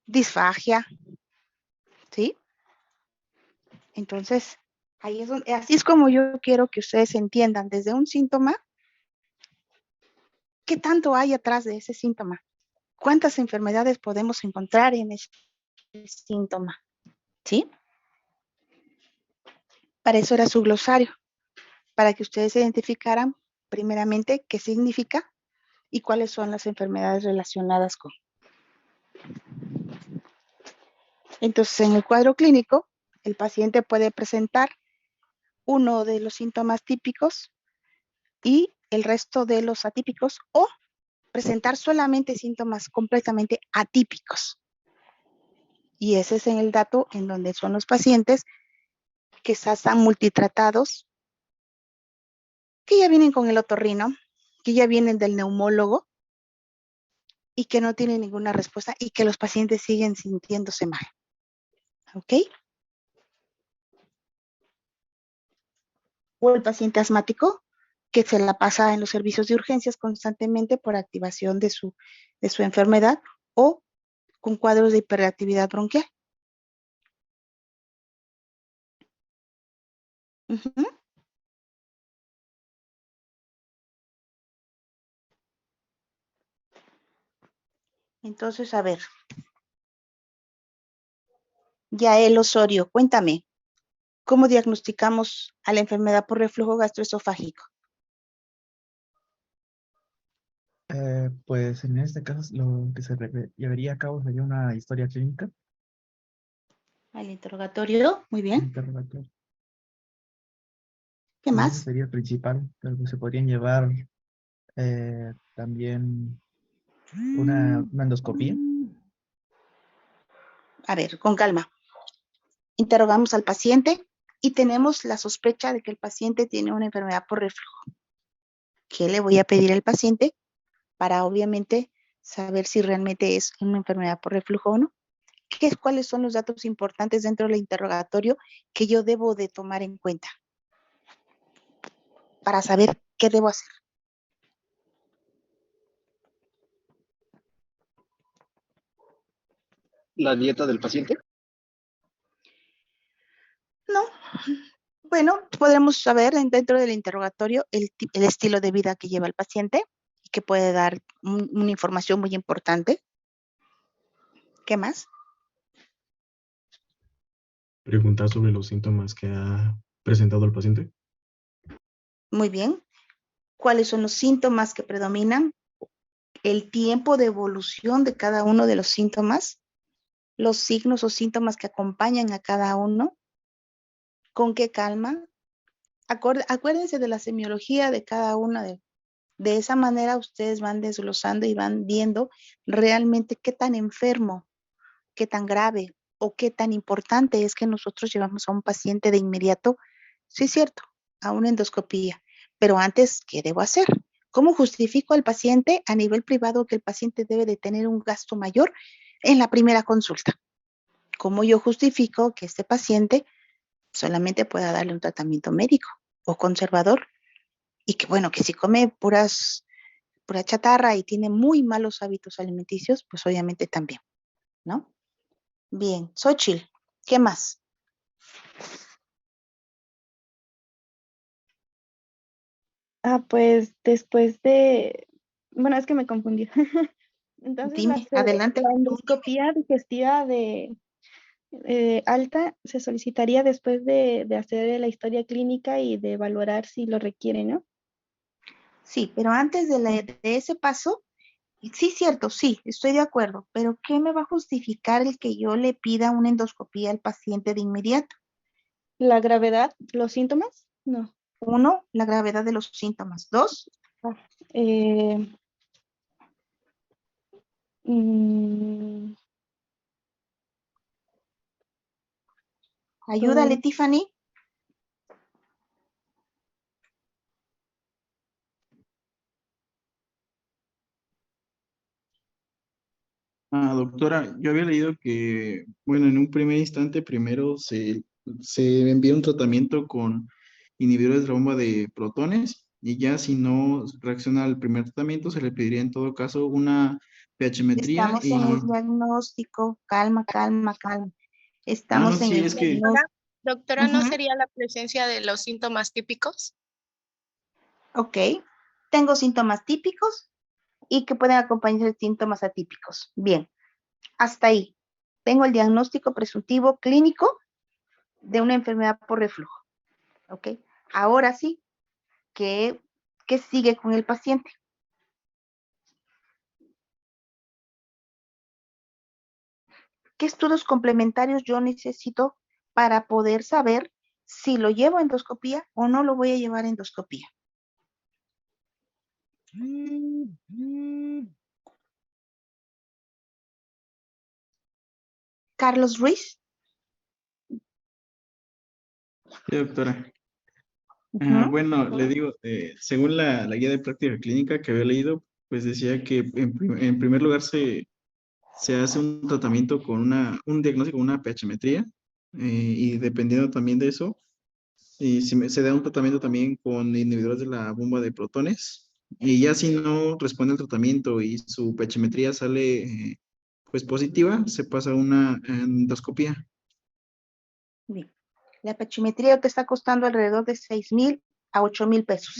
disfagia, ¿sí? Entonces, así es como yo quiero que ustedes entiendan desde un síntoma, ¿qué tanto hay atrás de ese síntoma? ¿Cuántas enfermedades podemos encontrar en ese síntoma? ¿Sí? Para eso era su glosario, para que ustedes identificaran primeramente qué significa y cuáles son las enfermedades relacionadas con. Entonces, en el cuadro clínico, el paciente puede presentar uno de los síntomas típicos y el resto de los atípicos, o presentar solamente síntomas completamente atípicos. Y ese es en el dato en donde son los pacientes que están multitratados, que ya vienen con el otorrino, que ya vienen del neumólogo y que no tienen ninguna respuesta y que los pacientes siguen sintiéndose mal. ¿Ok? O el paciente asmático que se la pasa en los servicios de urgencias constantemente por activación de su enfermedad o con cuadros de hiperactividad bronquial. Uh-huh. Entonces, a ver. Yael Osorio, cuéntame, ¿cómo diagnosticamos a la enfermedad por reflujo gastroesofágico? Pues en este caso lo que se llevaría a cabo sería una historia clínica. Al interrogatorio, muy bien. Interrogatorio. ¿Qué Y más? ese sería el principal, pero se podrían llevar también una endoscopía. A ver, con calma. Interrogamos al paciente y tenemos la sospecha de que el paciente tiene una enfermedad por reflujo. ¿Qué le voy a pedir al paciente para obviamente saber si realmente es una enfermedad por reflujo o no? ¿Cuáles son los datos importantes dentro del interrogatorio que yo debo de tomar en cuenta para saber qué debo hacer? ¿La dieta del paciente? No. Bueno, podremos saber dentro del interrogatorio el estilo de vida que lleva el paciente y que puede dar una información muy importante. ¿Qué más? Preguntar sobre los síntomas que ha presentado el paciente. Muy bien. ¿Cuáles son los síntomas que predominan? El tiempo de evolución de cada uno de los síntomas, los signos o síntomas que acompañan a cada uno, con qué calma. Acuérdense de la semiología de cada una de esa manera ustedes van desglosando y van viendo realmente qué tan enfermo, qué tan grave o qué tan importante es que nosotros llevamos a un paciente de inmediato, sí es cierto, a una endoscopía. Pero antes, ¿qué debo hacer? ¿Cómo justifico al paciente a nivel privado que el paciente debe de tener un gasto mayor en la primera consulta? ¿Cómo yo justifico que este paciente solamente pueda darle un tratamiento médico o conservador? Y que bueno, que si come pura chatarra y tiene muy malos hábitos alimenticios, pues obviamente también, ¿no? Bien, Xochitl, ¿qué más? Pues después de, bueno, es que me confundí. Entonces Dime, adelante. la endoscopía digestiva de alta se solicitaría después de hacer la historia clínica y de valorar si lo requiere, ¿no? Sí, pero antes de ese paso, sí, cierto, sí, estoy de acuerdo, pero ¿qué me va a justificar el que yo le pida una endoscopía al paciente de inmediato? La gravedad, los síntomas, no. 1, la gravedad de los síntomas. 2, Eh, mm, ayúdale, Tiffany. Doctora, yo había leído que, bueno, en un primer instante primero se envía un tratamiento con inhibidores de la bomba de protones y ya si no reacciona al primer tratamiento se le pediría en todo caso una pHmetría Estamos en el y... diagnóstico. Calma, calma, calma. Ah, Estamos no, en sí, el es que... diagnóstico. Doctora, ¿no Ujú. sería la presencia de los síntomas típicos? Ok. Tengo síntomas típicos y que pueden acompañarse de síntomas atípicos. Bien, hasta ahí. Tengo el diagnóstico presuntivo clínico de una enfermedad por reflujo. Ok. Ahora sí, ¿qué sigue con el paciente? ¿Qué estudios complementarios yo necesito para poder saber si lo llevo a endoscopía o no lo voy a llevar a endoscopía? Carlos Ruiz. Sí, doctora. Ujú. Bueno, le digo, según la guía de práctica clínica que había leído, pues decía que en primer lugar se hace un tratamiento con un diagnóstico con una pHmetría y dependiendo también de eso, y se da un tratamiento también con inhibidores de la bomba de protones y ya si no responde al tratamiento y su pHmetría sale pues positiva, se pasa a una endoscopía. Bien. La pachimetría te está costando alrededor de 6,000 a 8,000 pesos.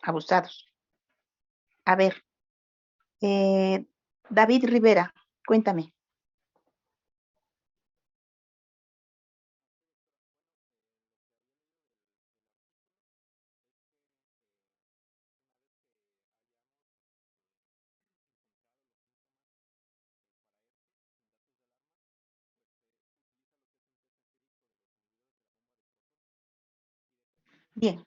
Abusados. A ver, David Rivera, cuéntame. Bien.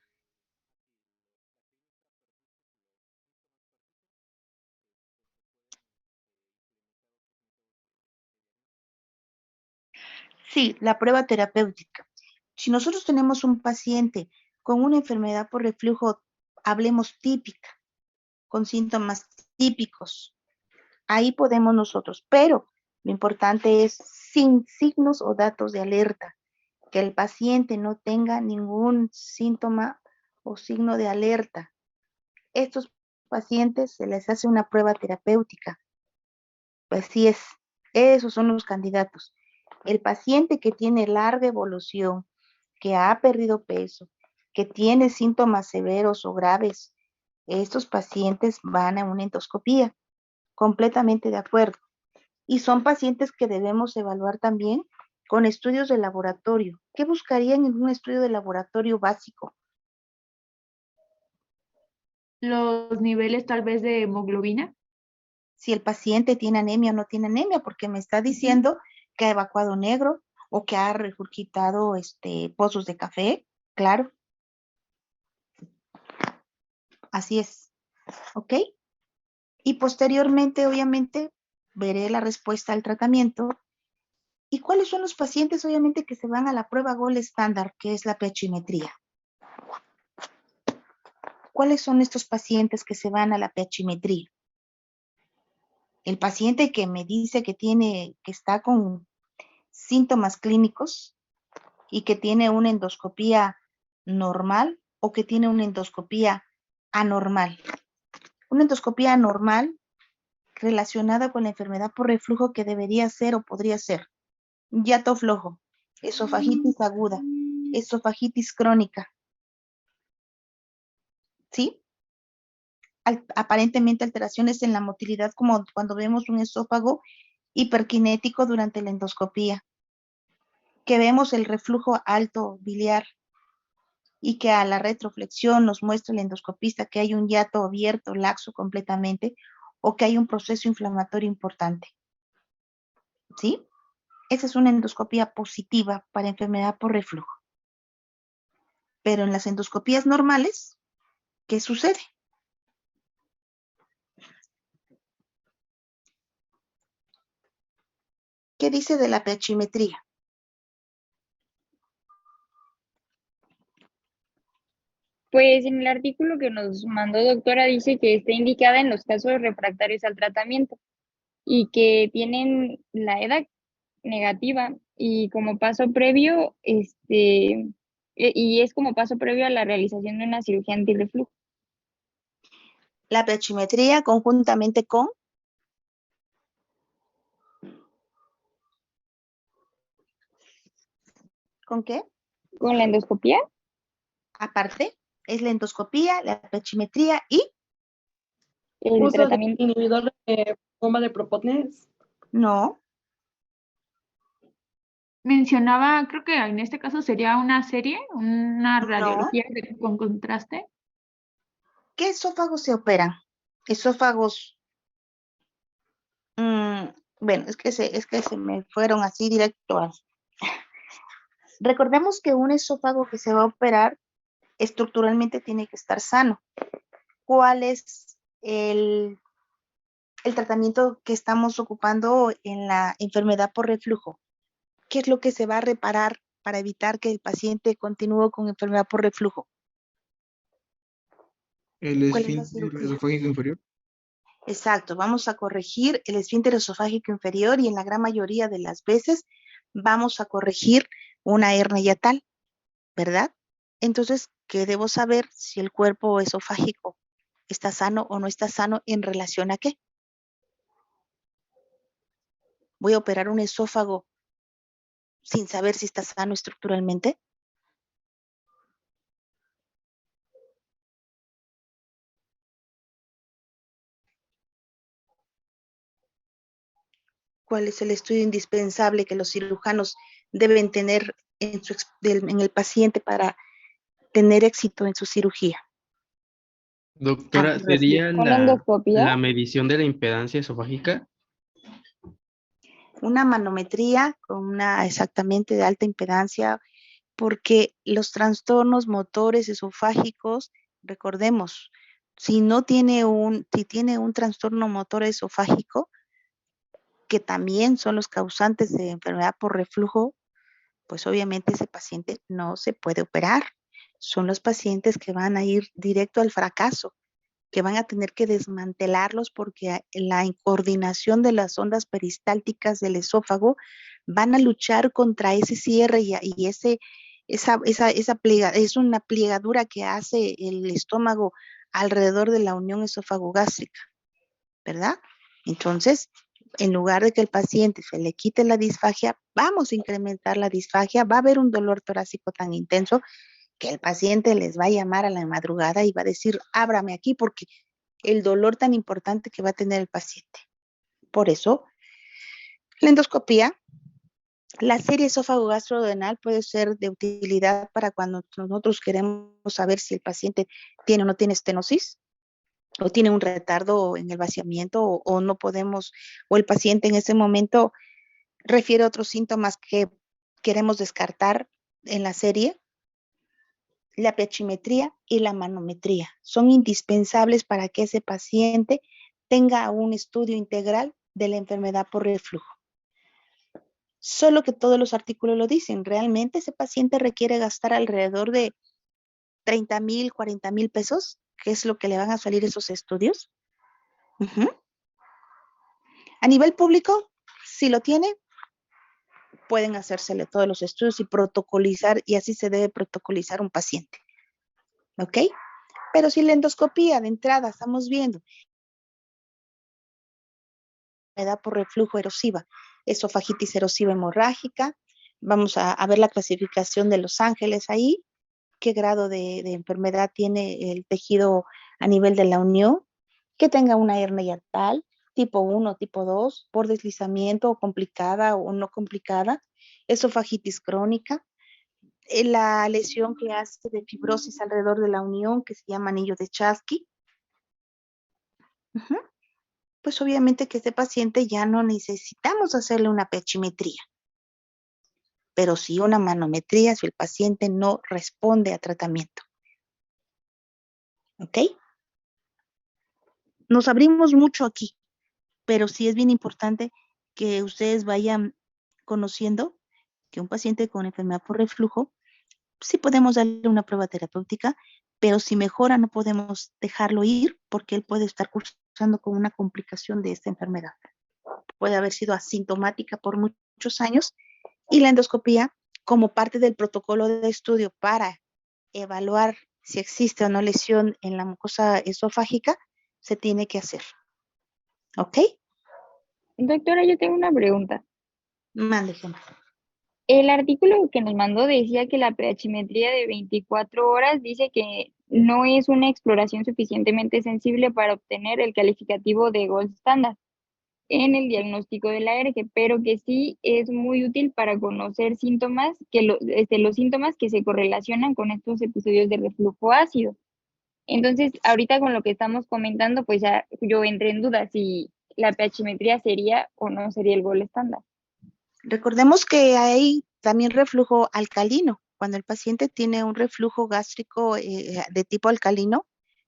Sí, la prueba terapéutica. Si nosotros tenemos un paciente con una enfermedad por reflujo, hablemos típica, con síntomas típicos, ahí podemos nosotros, pero lo importante es sin signos o datos de alerta, que el paciente no tenga ningún síntoma o signo de alerta. Estos pacientes se les hace una prueba terapéutica. Así es, esos son los candidatos. El paciente que tiene larga evolución, que ha perdido peso, que tiene síntomas severos o graves, estos pacientes van a una endoscopía, completamente de acuerdo. Y son pacientes que debemos evaluar también con estudios de laboratorio. ¿Qué buscarían en un estudio de laboratorio básico? Los niveles tal vez de hemoglobina. Si el paciente tiene anemia o no tiene anemia, porque me está diciendo que ha evacuado negro o que ha regurgitado pozos de café, claro, así es, ¿ok? Y posteriormente, obviamente, veré la respuesta al tratamiento. ¿Y cuáles son los pacientes, obviamente, que se van a la prueba GOL estándar, que es la pHmetría? ¿Cuáles son estos pacientes que se van a la pHmetría? El paciente que me dice que está con síntomas clínicos y que tiene una endoscopía normal o que tiene una endoscopía anormal. Una endoscopía anormal relacionada con la enfermedad por reflujo que debería ser o podría ser hiato flojo, esofagitis aguda, esofagitis crónica, ¿sí? Aparentemente alteraciones en la motilidad como cuando vemos un esófago hiperkinético durante la endoscopía, que vemos el reflujo alto biliar y que a la retroflexión nos muestra el endoscopista que hay un hiato abierto, laxo completamente, o que hay un proceso inflamatorio importante, ¿sí? Esa es una endoscopía positiva para enfermedad por reflujo. Pero en las endoscopías normales, ¿qué sucede? ¿Qué dice de la pHmetría? Pues en el artículo que nos mandó doctora dice que está indicada en los casos refractarios al tratamiento y que tienen la edad negativa y como paso previo, y es como paso previo a la realización de una cirugía antirreflujo. La pH conjuntamente ¿con qué? Con la endoscopía, Aparte, es la endoscopía, la pH y el Uso de tratamiento. inhibidor de bomba de Propones. no. Mencionaba, creo que en este caso sería una serie, una No. radiología con contraste. ¿Qué esófagos se operan? Esófagos, bueno, es que se me fueron así directo a... Recordemos que un esófago que se va a operar estructuralmente tiene que estar sano. ¿Cuál es el tratamiento que estamos ocupando en la enfermedad por reflujo? ¿Qué es lo que se va a reparar para evitar que el paciente continúe con enfermedad por reflujo? El ¿Cuál es la esfínter cirugía? esofágico inferior. Exacto, vamos a corregir el esfínter esofágico inferior y en la gran mayoría de las veces vamos a corregir una hernia yatal, ¿verdad? Entonces, ¿qué debo saber si el cuerpo esofágico está sano o no está sano en relación a qué? Voy a operar un esófago sin saber si está sano estructuralmente. ¿Cuál es el estudio indispensable que los cirujanos deben tener en el paciente para tener éxito en su cirugía? Doctora, Por reflujo. ¿sería Con la endoscopía, la medición de la impedancia esofágica? Una manometría con una exactamente de alta impedancia, porque los trastornos motores esofágicos, recordemos, si tiene un trastorno motor esofágico, que también son los causantes de enfermedad por reflujo, pues obviamente ese paciente no se puede operar. Son los pacientes que van a ir directo al fracaso, que van a tener que desmantelarlos porque la coordinación de las ondas peristálticas del esófago van a luchar contra ese cierre y es una plegadura que hace el estómago alrededor de la unión esófago-gástrica, ¿verdad? Entonces, en lugar de que el paciente se le quite la disfagia, vamos a incrementar la disfagia, va a haber un dolor torácico tan intenso que el paciente les va a llamar a la madrugada y va a decir, ábrame aquí porque el dolor tan importante que va a tener el paciente. Por eso, la endoscopía, la serie esófago-gastrodenal puede ser de utilidad para cuando nosotros queremos saber si el paciente tiene o no tiene estenosis, o tiene un retardo en el vaciamiento, o no podemos, o el paciente en ese momento refiere otros síntomas que queremos descartar en la serie. La pH y la manometría son indispensables para que ese paciente tenga un estudio integral de la enfermedad por reflujo. Solo que todos los artículos lo dicen, realmente ese paciente requiere gastar alrededor de 30,000, 40,000 pesos, que es lo que le van a salir esos estudios. A nivel público, si lo tiene, pueden hacérsele todos los estudios y protocolizar, y así se debe protocolizar un paciente. ¿Ok? Pero si la endoscopía de entrada estamos viendo enfermedad por reflujo erosiva, esofagitis erosiva hemorrágica, vamos a ver la clasificación de Los Ángeles ahí, qué grado de enfermedad tiene el tejido a nivel de la unión, que tenga una hernia yatal, tipo 1, tipo 2, por deslizamiento o complicada o no complicada, esofagitis crónica, la lesión que hace de fibrosis alrededor de la unión, que se llama anillo de Chasky. Pues obviamente que este paciente ya no necesitamos hacerle una pechimetría, pero sí una manometría si el paciente no responde a tratamiento. ¿Ok? Nos abrimos mucho aquí, pero sí es bien importante que ustedes vayan conociendo que un paciente con enfermedad por reflujo, sí podemos darle una prueba terapéutica, pero si mejora no podemos dejarlo ir porque él puede estar cursando con una complicación de esta enfermedad. Puede haber sido asintomática por muchos años y la endoscopía, como parte del protocolo de estudio para evaluar si existe o no lesión en la mucosa esofágica, se tiene que hacer. ¿Ok? Doctora, yo tengo una pregunta. Mande, Gemma. El artículo que nos mandó decía que la pHmetría de 24 horas dice que no es una exploración suficientemente sensible para obtener el calificativo de Gold Standard en el diagnóstico de la alergia, pero que sí es muy útil para conocer síntomas, los síntomas que se correlacionan con estos episodios de reflujo ácido. Entonces, ahorita con lo que estamos comentando, pues ya yo entré en duda si la pHmetría sería o no sería el Gold Standard. Recordemos que hay también reflujo alcalino. Cuando el paciente tiene un reflujo gástrico de tipo alcalino,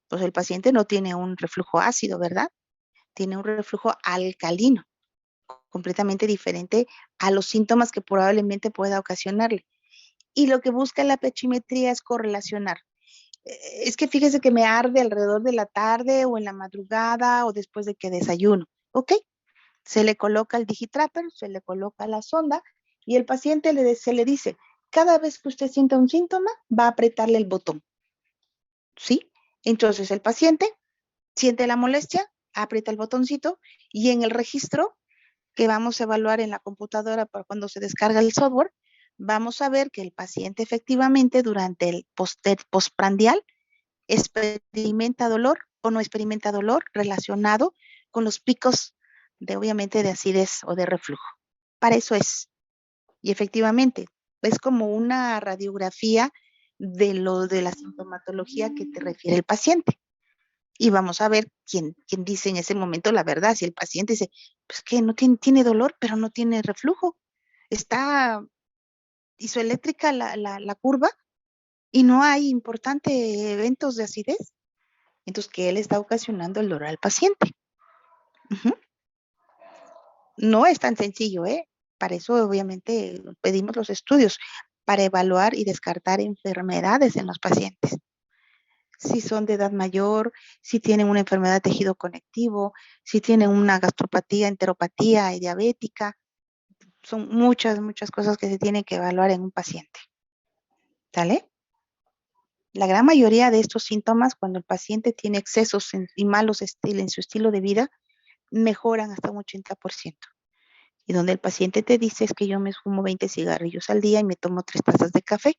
pues el paciente no tiene un reflujo ácido, ¿verdad? Tiene un reflujo alcalino, completamente diferente a los síntomas que probablemente pueda ocasionarle. Y lo que busca la pHmetría es correlacionar. Es que fíjese que me arde alrededor de la tarde o en la madrugada o después de que desayuno. ¿Ok? Se le coloca el digitrapper, se le coloca la sonda y el paciente se le dice, cada vez que usted sienta un síntoma, va a apretarle el botón. ¿Sí? Entonces el paciente siente la molestia, aprieta el botoncito y en el registro que vamos a evaluar en la computadora para cuando se descarga el software, vamos a ver que el paciente efectivamente durante el postprandial experimenta dolor o no experimenta dolor relacionado con los picos obviamente de acidez o de reflujo. Para eso es. Y efectivamente, es como una radiografía de la sintomatología que te refiere el paciente. Y vamos a ver quién dice en ese momento la verdad. Si el paciente dice, pues que no tiene dolor, pero no tiene reflujo. Está isoeléctrica la curva y no hay importantes eventos de acidez. Entonces, que él está ocasionando el dolor al paciente. No es tan sencillo, ¿eh? Para eso, obviamente, pedimos los estudios para evaluar y descartar enfermedades en los pacientes. Si son de edad mayor, si tienen una enfermedad de tejido conectivo, si tienen una gastropatía, enteropatía y diabética. Son muchas cosas que se tienen que evaluar en un paciente. ¿Sale? La gran mayoría de estos síntomas, cuando el paciente tiene excesos y malos en su estilo de vida, mejoran hasta un 80%. Y donde el paciente te dice es que yo me fumo 20 cigarrillos al día y me tomo 3 tazas de café.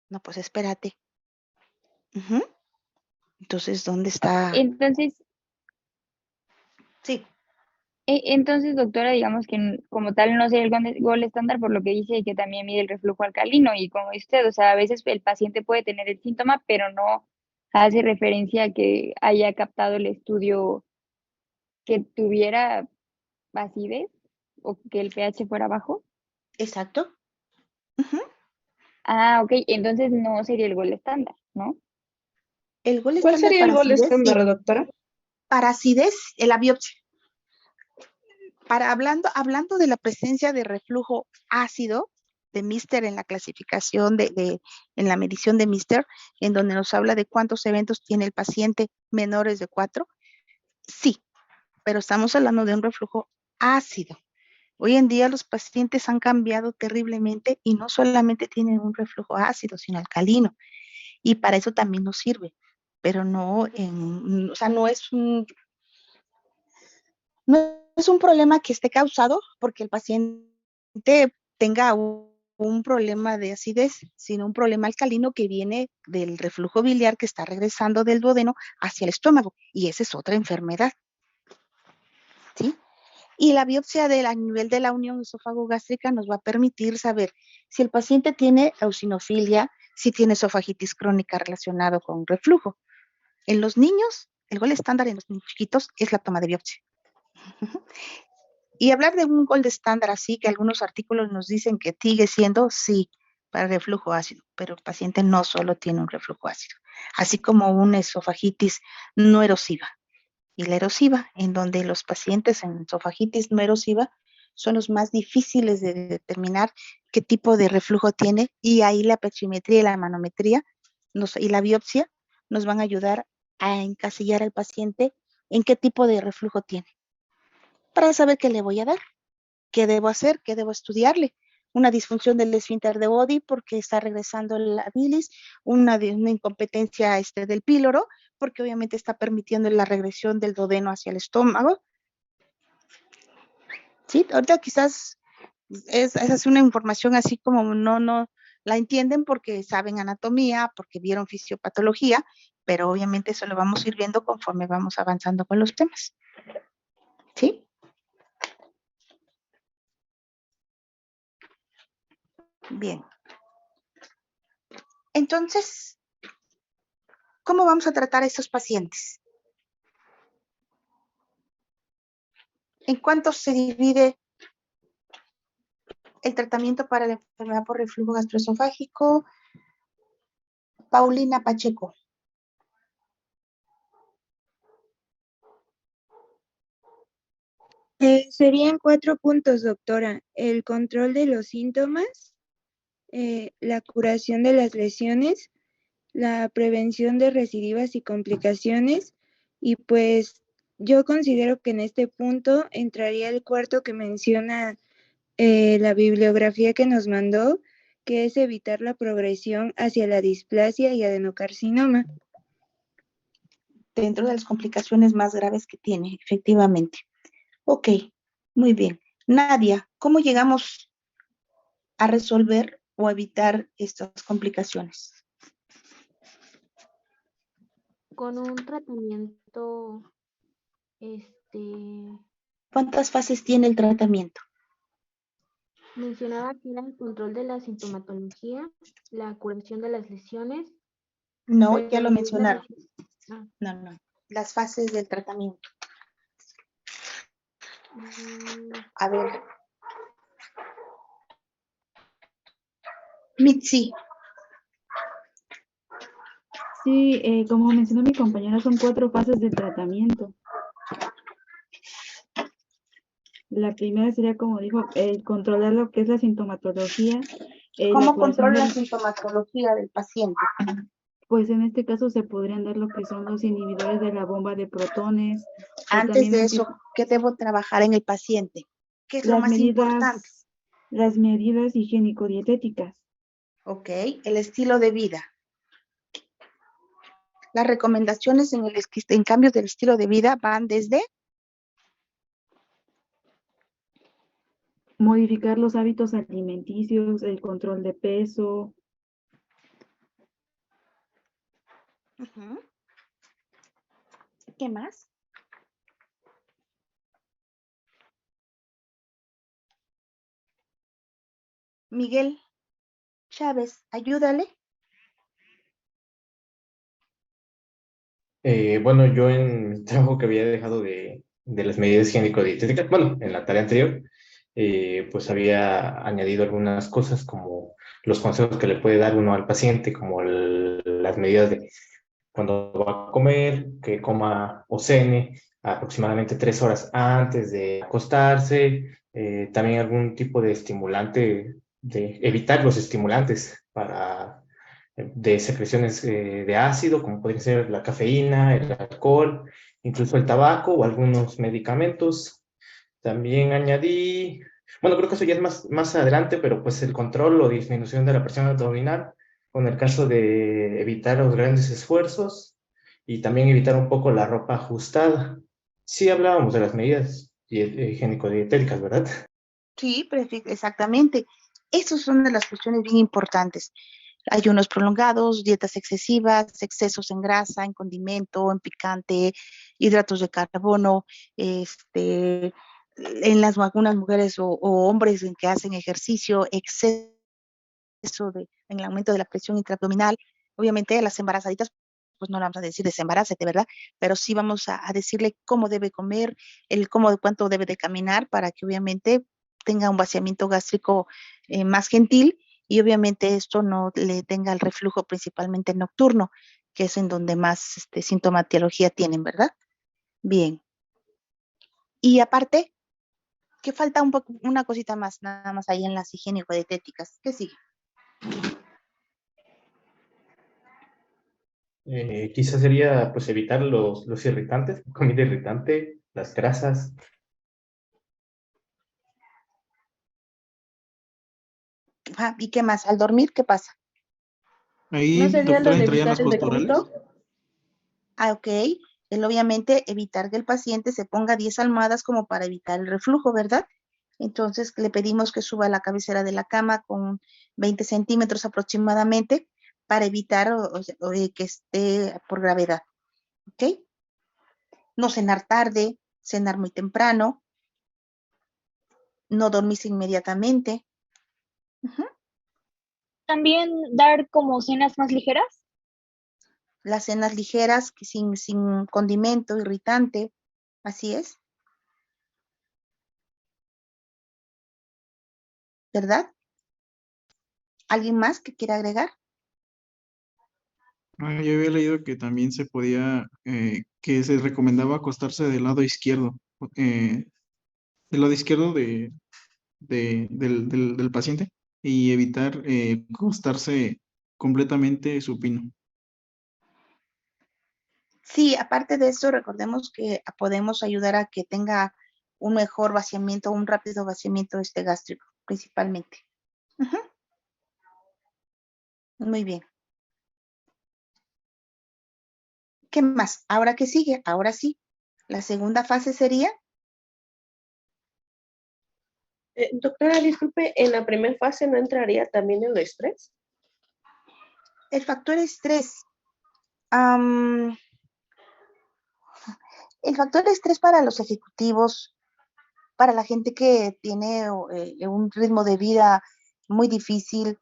No, pues espérate. Entonces, ¿dónde está? Entonces, sí. Entonces, doctora, digamos que como tal no sería el Gold Standard por lo que dice que también mide el reflujo alcalino y como dice usted, o sea, a veces el paciente puede tener el síntoma, pero no hace referencia a que haya captado el estudio que tuviera acidez o que el pH fuera bajo. Exacto. Ah, ok, entonces no sería el Gold Standard, ¿no? El Gold ¿Cuál Standard sería el para Gold acidez, sí. Standard, doctora? Para acidez, la biopsia. Hablando de la presencia de reflujo ácido de Mister en la clasificación en la medición de Mister, en donde nos habla de cuántos eventos tiene el paciente menores de 4, sí, pero estamos hablando de un reflujo ácido. Hoy en día los pacientes han cambiado terriblemente y no solamente tienen un reflujo ácido, sino alcalino. Y para eso también nos sirve, pero no o sea, no es un problema que esté causado porque el paciente tenga un problema de acidez, sino un problema alcalino que viene del reflujo biliar que está regresando del duodeno hacia el estómago. Y esa es otra enfermedad. ¿Sí? Y la biopsia a nivel de la unión esófago-gástrica nos va a permitir saber si el paciente tiene eosinofilia, si tiene esofagitis crónica relacionado con reflujo. En los niños, el Gold Standard en los niños chiquitos es la toma de biopsia. Y hablar de un Gold Standard así, que algunos artículos nos dicen que sigue siendo, sí, para reflujo ácido, pero el paciente no solo tiene un reflujo ácido, así como una esofagitis no erosiva. Y la erosiva, en donde los pacientes en esofagitis no erosiva son los más difíciles de determinar qué tipo de reflujo tiene, y ahí la pHmetría y la manometría y la biopsia nos van a ayudar a encasillar al paciente en qué tipo de reflujo tiene, para saber qué le voy a dar, qué debo hacer, qué debo estudiarle, una disfunción del esfínter de Body porque está regresando la bilis, una incompetencia del píloro, porque obviamente está permitiendo la regresión del duodeno hacia el estómago. Sí, ahorita quizás es una información así como no la entienden porque saben anatomía, porque vieron fisiopatología, pero obviamente eso lo vamos a ir viendo conforme vamos avanzando con los temas. ¿Sí? Bien. Entonces, ¿cómo vamos a tratar a estos pacientes? ¿En cuánto se divide el tratamiento para la enfermedad por reflujo gastroesofágico? Paulina Pacheco. Serían 4 puntos, doctora. El control de los síntomas, la curación de las lesiones, la prevención de recidivas y complicaciones, y pues yo considero que en este punto entraría el cuarto que menciona la bibliografía que nos mandó, que es evitar la progresión hacia la displasia y adenocarcinoma. Dentro de las complicaciones más graves que tiene, efectivamente. Ok, muy bien. Nadia, ¿cómo llegamos a resolver o evitar estas complicaciones? Con un tratamiento, ¿Cuántas fases tiene el tratamiento? mencionaba que era el control de la sintomatología, la curación de las lesiones. No, ya lo mencionaron. Ah. No. Las fases del tratamiento. A ver. Mitzi. Sí, como mencionó mi compañera, son 4 fases de tratamiento. La primera sería, como dijo, controlar lo que es la sintomatología. ¿Cómo controla la sintomatología del paciente? Pues en este caso se podrían dar lo que son los inhibidores de la bomba de protones. Antes de eso, ¿qué debo trabajar en el paciente? ¿Qué es lo más importante? Las medidas higiénico-dietéticas. Ok, el estilo de vida. Las recomendaciones en cambios del estilo de vida van desde modificar los hábitos alimenticios, el control de peso. ¿Qué más? Miguel Chávez, ayúdale. Bueno, yo en mi trabajo que había dejado de las medidas higiénico-dietéticas, bueno, en la tarea anterior, pues había añadido algunas cosas como los consejos que le puede dar uno al paciente, como las medidas de cuando va a comer, que coma o cene aproximadamente 3 horas antes de acostarse, también algún tipo de estimulante, de evitar los estimulantes de secreciones de ácido, como podría ser la cafeína, el alcohol, incluso el tabaco o algunos medicamentos. También añadí, bueno, creo que eso ya es más adelante, pero pues el control o disminución de la presión abdominal, con el caso de evitar los grandes esfuerzos y también evitar un poco la ropa ajustada. Sí hablábamos de las medidas higiénico-dietéticas, ¿verdad? Sí, exactamente. Esas son de las cuestiones bien importantes. Ayunos prolongados, dietas excesivas, excesos en grasa, en condimento, en picante, hidratos de carbono, en algunas mujeres o hombres en que hacen ejercicio, exceso en el aumento de la presión intraabdominal. Obviamente a las embarazaditas, pues no le vamos a decir desembarázate, ¿verdad? Pero sí vamos a decirle cómo debe comer, cuánto debe de caminar para que obviamente tenga un vaciamiento gástrico más gentil y obviamente esto no le tenga el reflujo principalmente nocturno, que es en donde más sintomatología tienen, ¿verdad? Bien. Y aparte, que falta una cosita más, nada más ahí en las higiénico-dietéticas. ¿Qué sigue? Quizás sería pues evitar los irritantes, comida irritante, las grasas. ¿Y qué más? Al dormir, ¿qué pasa? Ahí, ¿No sería lo doctora, de entrarían evitar los el posturales. decúbito? Ok, el obviamente evitar que el paciente se ponga 10 almohadas como para evitar el reflujo, ¿verdad? Entonces le pedimos que suba la cabecera de la cama con 20 centímetros aproximadamente para evitar que esté por gravedad, ¿ok? No cenar tarde, cenar muy temprano, no dormirse inmediatamente. Ujú. También dar como cenas más ligeras. Las cenas ligeras, que sin condimento, irritante, así es, ¿verdad? ¿Alguien más que quiera agregar? Yo había leído que también se podía, que se recomendaba acostarse del lado izquierdo, del lado izquierdo del paciente y evitar acostarse completamente supino. Sí, aparte de eso, recordemos que podemos ayudar a que tenga un mejor vaciamiento, un rápido vaciamiento gástrico, principalmente. Ujú. Muy bien. ¿Qué más? ¿Ahora qué sigue? Ahora sí. La segunda fase sería Doctora, disculpe, ¿en la primera fase no entraría también el estrés? el factor estrés. Am, el factor estrés para los ejecutivos, para la gente que tiene un ritmo de vida muy difícil,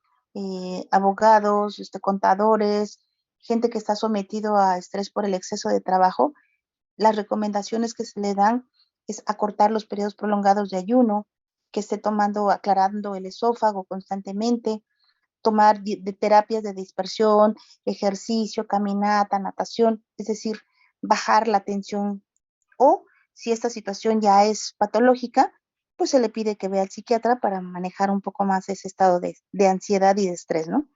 abogados, contadores, gente que está sometido a estrés por el exceso de trabajo, las recomendaciones que se le dan es acortar los periodos prolongados de ayuno, que esté tomando, aclarando el esófago constantemente, tomar de terapias de dispersión, ejercicio, caminata, natación, es decir, bajar la tensión. O si esta situación ya es patológica, pues se le pide que vea al psiquiatra para manejar un poco más ese estado de ansiedad y de estrés, ¿no?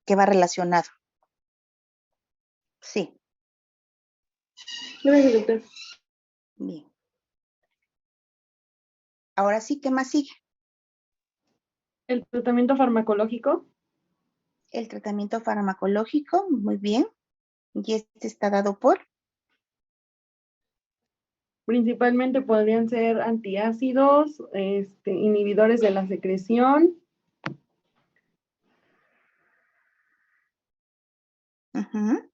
Que va relacionado. Sí, Gracias, doctor. bien. Ahora sí, ¿qué más sigue? ¿El tratamiento farmacológico? El tratamiento farmacológico, muy bien. Y este está dado por. Principalmente podrían ser antiácidos, inhibidores de la secreción. Ujú.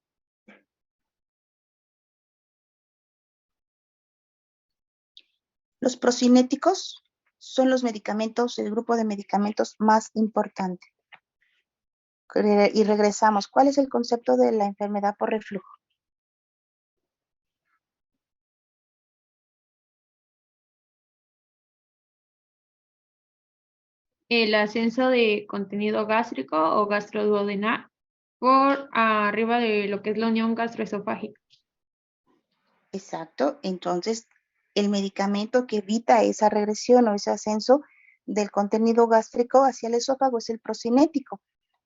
Los procinéticos son los medicamentos, el grupo de medicamentos más importante. Y regresamos. ¿Cuál es el concepto de la enfermedad por reflujo? El ascenso de contenido gástrico o gastroduodenal por arriba de lo que es la unión gastroesofágica. Exacto. Entonces, el medicamento que evita esa regresión o ese ascenso del contenido gástrico hacia el esófago es el procinético,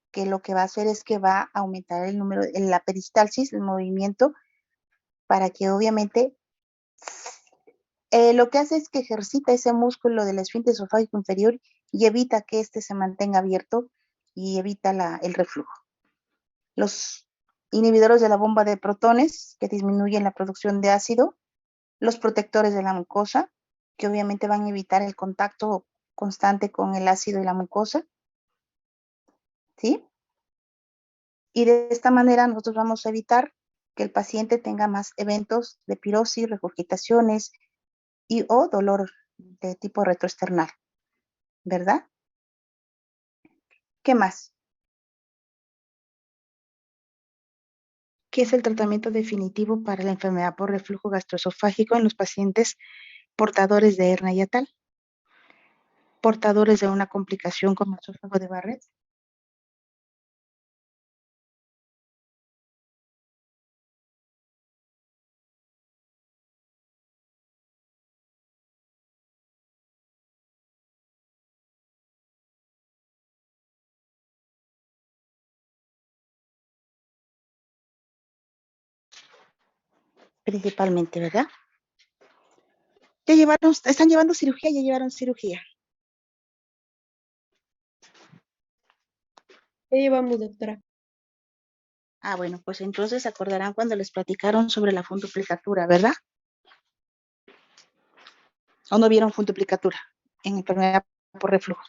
que lo que va a hacer es que va a aumentar el número, la peristalsis, el movimiento, para que obviamente lo que hace es que ejercita ese músculo del esfínter esofágico inferior y evita que éste se mantenga abierto y evita el reflujo. Los inhibidores de la bomba de protones, que disminuyen la producción de ácido, los protectores de la mucosa, que obviamente van a evitar el contacto constante con el ácido y la mucosa, ¿sí? Y de esta manera nosotros vamos a evitar que el paciente tenga más eventos de pirosis, regurgitaciones y o dolor de tipo retroesternal, ¿verdad? ¿Qué más? ¿Qué es el tratamiento definitivo para la enfermedad por reflujo gastroesofágico en los pacientes portadores de hernia hiatal, portadores de una complicación como esófago de Barrett? Principalmente, ¿verdad? Ya están llevando cirugía, ya llevaron cirugía. Ya llevamos, doctora. Ah, bueno, pues entonces se acordarán cuando les platicaron sobre la funduplicatura, ¿verdad? ¿O no vieron funduplicatura en enfermedad por reflujo?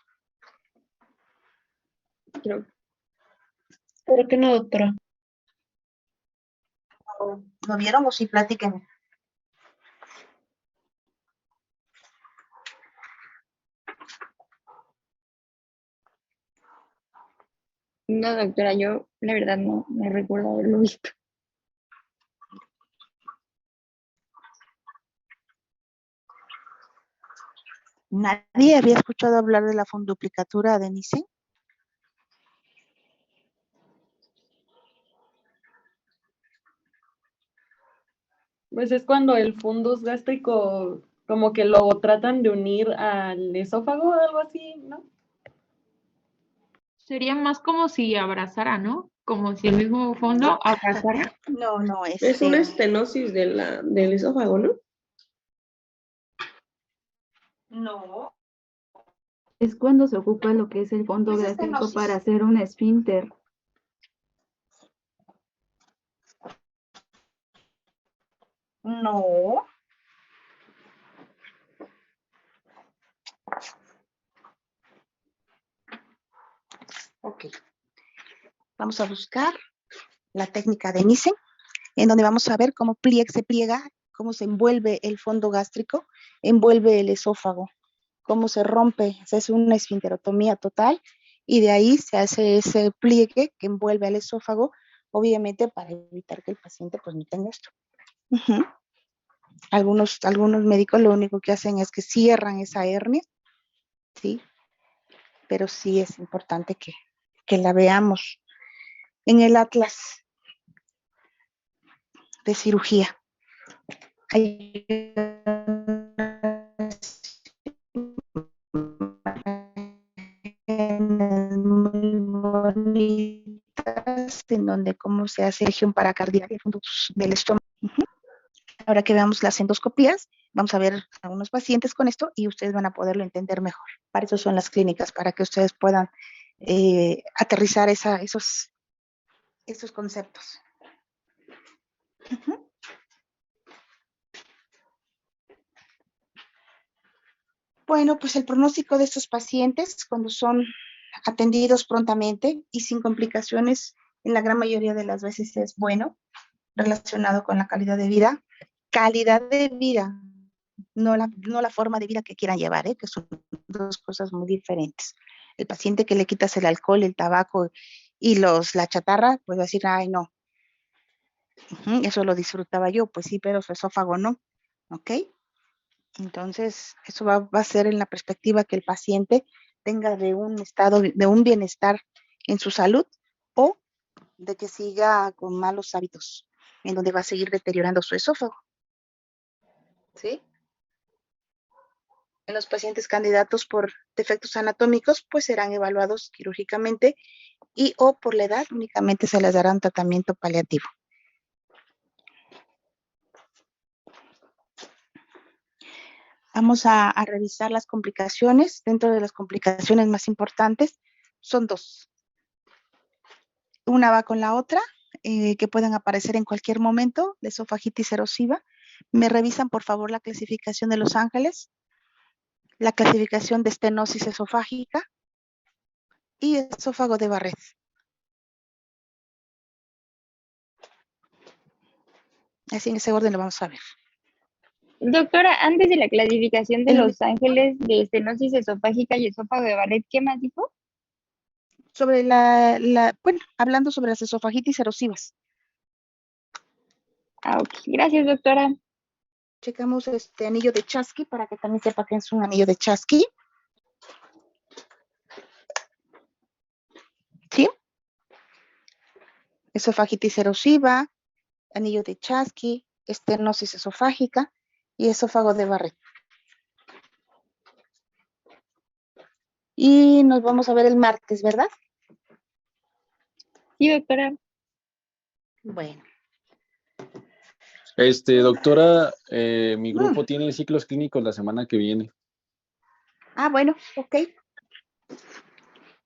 Creo que no, doctora. ¿No vieron o sí platiquen? No, doctora, yo la verdad no recuerdo haberlo visto. ¿Nadie había escuchado hablar de la funduplicatura, Denise? Pues es cuando el fundus gástrico como que lo tratan de unir al esófago o algo así, ¿no? Sería más como si abrazara, ¿no? Como si el mismo fondo abrazara. No, Es una estenosis del esófago, ¿no? No. Es cuando se ocupa lo que es el fondo Pues gástrico estenosis. para hacer un esfínter. No. Ok. Vamos a buscar la técnica de Nissen, en donde vamos a ver cómo se pliega, cómo se envuelve el fondo gástrico, envuelve el esófago, cómo se rompe, se hace una esfinterotomía total y de ahí se hace ese pliegue que envuelve al esófago, obviamente para evitar que el paciente pues no tenga esto. Uh-huh. Algunos médicos lo único que hacen es que cierran esa hernia, ¿sí? Pero sí es importante que la veamos en el atlas de cirugía. Hay muy bonitas en donde cómo se hace región paracardial del estómago. Uh-huh. Ahora que veamos las endoscopías, vamos a ver a unos pacientes con esto y ustedes van a poderlo entender mejor. Para eso son las clínicas, para que ustedes puedan aterrizar esos conceptos. Uh-huh. Bueno, pues el pronóstico de estos pacientes cuando son atendidos prontamente y sin complicaciones, en la gran mayoría de las veces es bueno, relacionado con la calidad de vida. Calidad de vida, no la forma de vida que quieran llevar, que son dos cosas muy diferentes. El paciente que le quitas el alcohol, el tabaco y la chatarra, pues va a decir, ay, no, eso lo disfrutaba yo, pues sí, pero su esófago no, ¿ok? Entonces, eso va a ser en la perspectiva que el paciente tenga de un estado, de un bienestar en su salud o de que siga con malos hábitos, en donde va a seguir deteriorando su esófago. ¿Sí? En los pacientes candidatos por defectos anatómicos, pues serán evaluados quirúrgicamente y o por la edad únicamente se les dará un tratamiento paliativo. Vamos a revisar las complicaciones. Dentro de las complicaciones más importantes son dos. Una va con la otra, que pueden aparecer en cualquier momento, la esofagitis erosiva. Me revisan, por favor, la clasificación de Los Ángeles, la clasificación de estenosis esofágica y esófago de Barrett. Así en ese orden lo vamos a ver. Doctora, antes de la clasificación de Los Ángeles de estenosis esofágica y esófago de Barrett, ¿qué más dijo? Sobre bueno, hablando sobre las esofagitis erosivas. Ah, ok. Gracias, doctora. Checamos este anillo de Chasky para que también sepa que es un anillo de Chasky. ¿Sí? Esofagitis erosiva, anillo de Chasky, estenosis esofágica y esófago de Barrett. Y nos vamos a ver el martes, ¿verdad? Sí, doctora. Bueno. Doctora, mi grupo tiene ciclos clínicos la semana que viene. Ah, bueno, ok.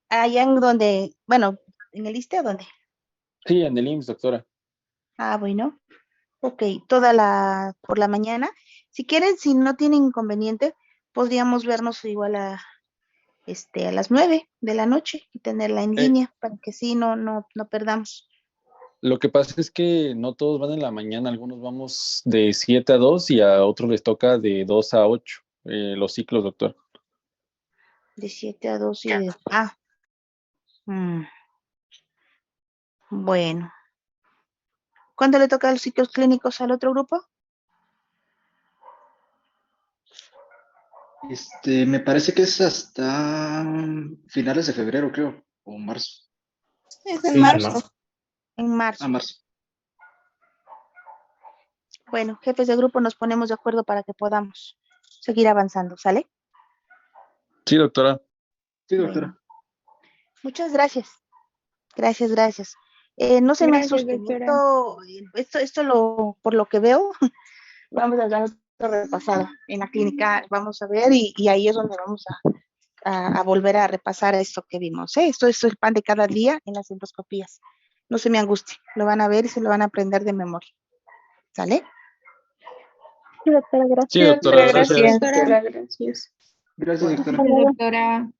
Allá en donde, bueno, ¿En el ISSSTE o dónde? Sí, en el IMSS, doctora. Ah, bueno. Ok, por la mañana. Si quieren, si no tienen inconveniente, podríamos vernos igual a las 9 de la noche y tenerla en línea para que sí, no perdamos. Lo que pasa es que no todos van en la mañana, algunos vamos de 7 a 2 y a otros les toca de 2 a 8, los ciclos, doctor. De 7 a 2 y de... Bueno. ¿Cuándo le toca los ciclos clínicos al otro grupo? Me parece que es hasta finales de febrero, creo, o marzo. Es en Sí, marzo. En marzo. Ah, marzo. Bueno, jefes de grupo, nos ponemos de acuerdo para que podamos seguir avanzando, ¿sale? Sí, doctora. Sí, doctora. Muchas gracias. Gracias. No se me Gracias, asusten. doctora. Esto por lo que veo, vamos a dar otra repasada en la clínica, vamos a ver, y ahí es donde vamos a volver a repasar esto que vimos, ¿eh? Esto es el pan de cada día en las endoscopías. No se me angustie, lo van a ver y se lo van a aprender de memoria. ¿Sale? Sí, doctora, gracias. Sí, doctora, gracias. Doctora. Gracias. Gracias, doctora. Gracias, doctora.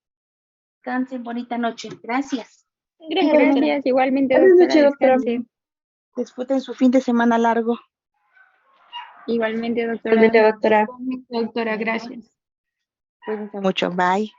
Descansen, bonita noche. Gracias. Gracias, igualmente, Buenas doctora, noches, doctora. descanse. Disfruten su fin de semana largo. Igualmente, doctora. Igualmente, doctora. Doctora, gracias. Cuídense mucho. Bye.